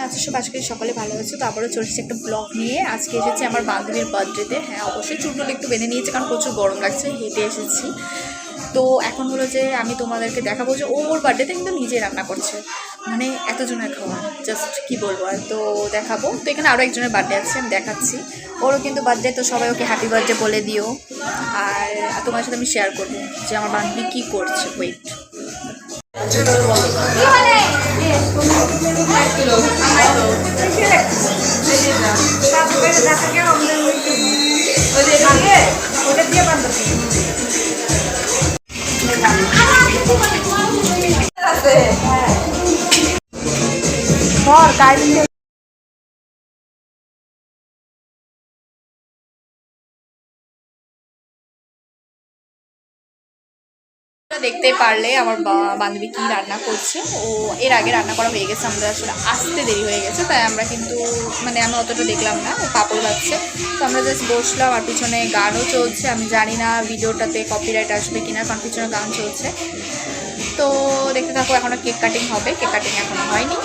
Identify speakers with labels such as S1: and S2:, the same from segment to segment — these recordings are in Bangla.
S1: আজকে সব আজকে সকালে ভালো হচ্ছে। তারপরে চলছে একটা ব্লগ নিয়ে। আজকে এসেছি আমার বান্ধবীর বার্থডেতে। হ্যাঁ, অবশ্যই চুলটুল একটু বেঁধে নিয়েছে কারণ প্রচুর গরম লাগছে, হেঁটে এসেছি। তো এখন হলো যে আমি তোমাদেরকে দেখাবো যে ওর বার্থডেতে কিন্তু নিজেই রান্না করছে, মানে এতজনের খাওয়া, জাস্ট কি বলবো। আর তো দেখাবো। তো এখানে আরও একজনের বার্থডে আছে, আমি দেখাচ্ছি। ওরও কিন্তু বার্থডে, তো সবাই ওকে হ্যাপি বার্থডে বলে দিও। আর তোমার সাথে আমি শেয়ার করবো যে আমার বান্ধবী কী করছে। ওয়েট, দেখতে পারলে আমার বান্ধবী কি রান্না করছে। ও এর আগে রান্না করা হয়ে গেছে, আমরা আসলে আসতে দেরি হয়ে গেছে, তাই আমরা কিন্তু মানে আমি অতটা দেখলাম না। ও পাপড় ভাজছে, তো আমরা জাস্ট বসলাম। আর পিছনে গানও চলছে, আমি জানি না ভিডিওটাতে কপিরাইট আসবে কিনা, কারণ পিছনে গান চলছে। তো দেখতে থাকো। এখনও কেক কাটিং হবে, কেক কাটিং এখনো হয়নি,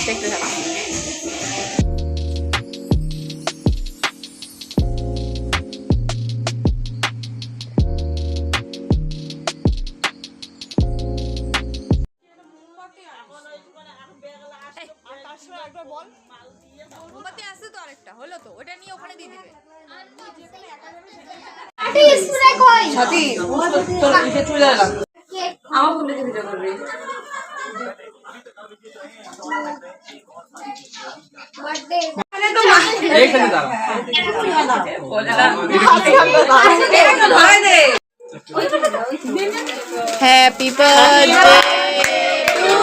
S1: দেখতে থাকো। মোমবাতি আছে তো আরেকটা, হলো তো, ওটা নিয়ে ওখানে দিয়ে দিবে। Happy birthday to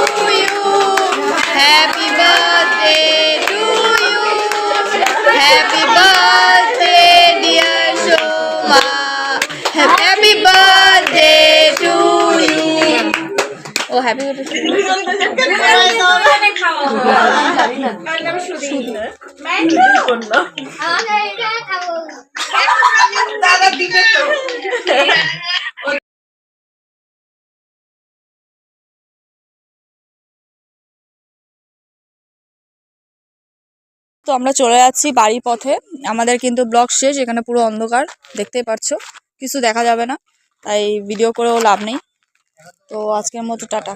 S1: you, happy birthday to you, happy birthday dear Soma, happy birthday to you. ও হ্যাপি বার্থডে। তো আমরা চলে যাচ্ছি বাড়ির পথে। আমাদের কিন্তু ব্লগ শেষ, এখানে পুরো অন্ধকার, দেখতেই পাচ্ছো, কিছু দেখা যাবে না, তাই ভিডিও করেও লাভ নেই। তো আজকের মতো টাটা।